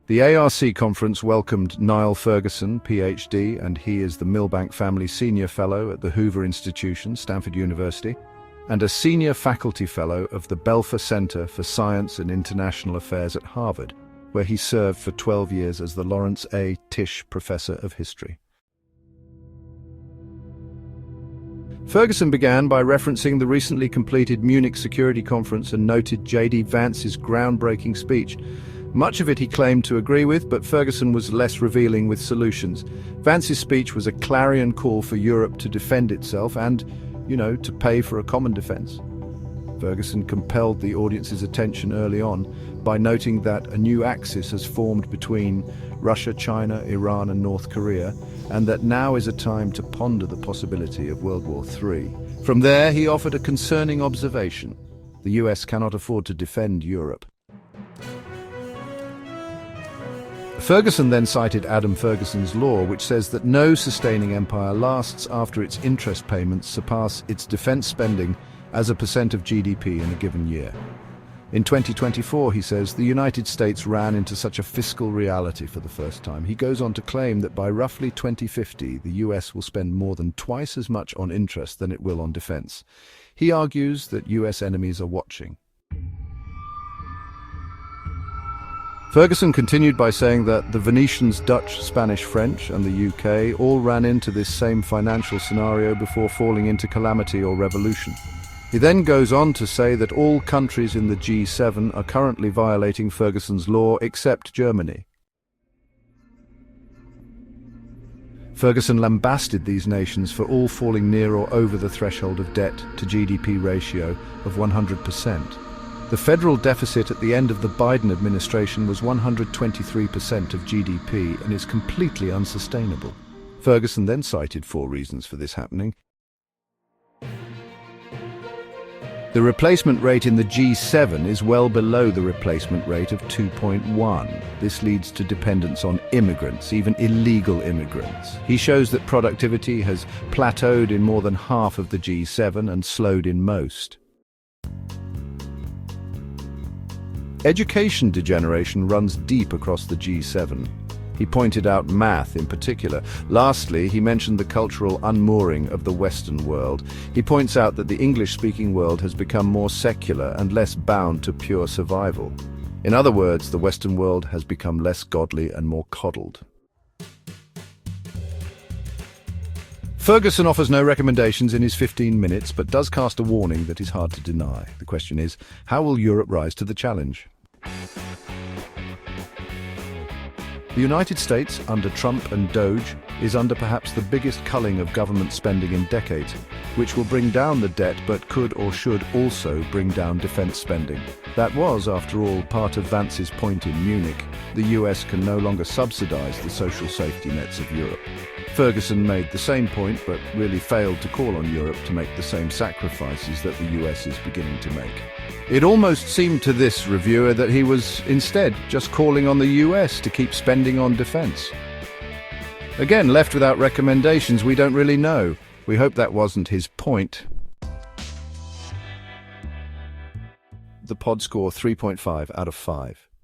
The ARC conference welcomed Niall Ferguson, PhD, and he is the Milbank Family Senior Fellow at the Hoover Institution, Stanford University, and a Senior Faculty Fellow of the Belfer Center for Science and International Affairs at Harvard, where he served for 12 years as the Laurence A. Tisch Professor of History. Ferguson began by referencing the recently completed Munich Security Conference and noted J.D. Vance's groundbreaking speech. Much of it he claimed to agree with, but Ferguson was less revealing with solutions. Vance's speech was a clarion call for Europe to defend itself and, to pay for a common defense. Ferguson compelled the audience's attention early on by noting that a new axis has formed between Russia, China, Iran and North Korea, and that now is a time to ponder the possibility of World War III. From there, he offered a concerning observation. The US cannot afford to defend Europe. Ferguson then cited Adam Ferguson's law, which says that no sustaining empire lasts after its interest payments surpass its defense spending as a percent of GDP in a given year. In 2024, he says, the United States ran into such a fiscal reality for the first time. He goes on to claim that by roughly 2050, the US will spend more than twice as much on interest than it will on defense. He argues that US enemies are watching. Ferguson continued by saying that the Venetians, Dutch, Spanish, French, and the UK all ran into this same financial scenario before falling into calamity or revolution. He then goes on to say that all countries in the G7 are currently violating Ferguson's law except Germany. Ferguson lambasted these nations for all falling near or over the threshold of debt to GDP ratio of 100%. The federal deficit at the end of the Biden administration was 123% of GDP and is completely unsustainable. Ferguson then cited 4 reasons for this happening. The replacement rate in the G7 is well below the replacement rate of 2.1. This leads to dependence on immigrants, even illegal immigrants. He shows that productivity has plateaued in more than half of the G7 and slowed in most. Education degeneration runs deep across the G7. He pointed out math in particular. Lastly, he mentioned the cultural unmooring of the Western world. He points out that the English-speaking world has become more secular and less bound to pure survival. In other words, the Western world has become less godly and more coddled. Ferguson offers no recommendations in his 15 minutes, but does cast a warning that is hard to deny. The question is, how will Europe rise to the challenge? The United States, under Trump and Doge, is under perhaps the biggest culling of government spending in decades, which will bring down the debt but could or should also bring down defense spending. That was, after all, part of Vance's point in Munich. The US can no longer subsidize the social safety nets of Europe. Ferguson made the same point but really failed to call on Europe to make the same sacrifices that the US is beginning to make. It almost seemed to this reviewer that he was instead just calling on the US to keep spending on defense. Again, left without recommendations, we don't really know. We hope that wasn't his point. The pod score 3.5 out of 5.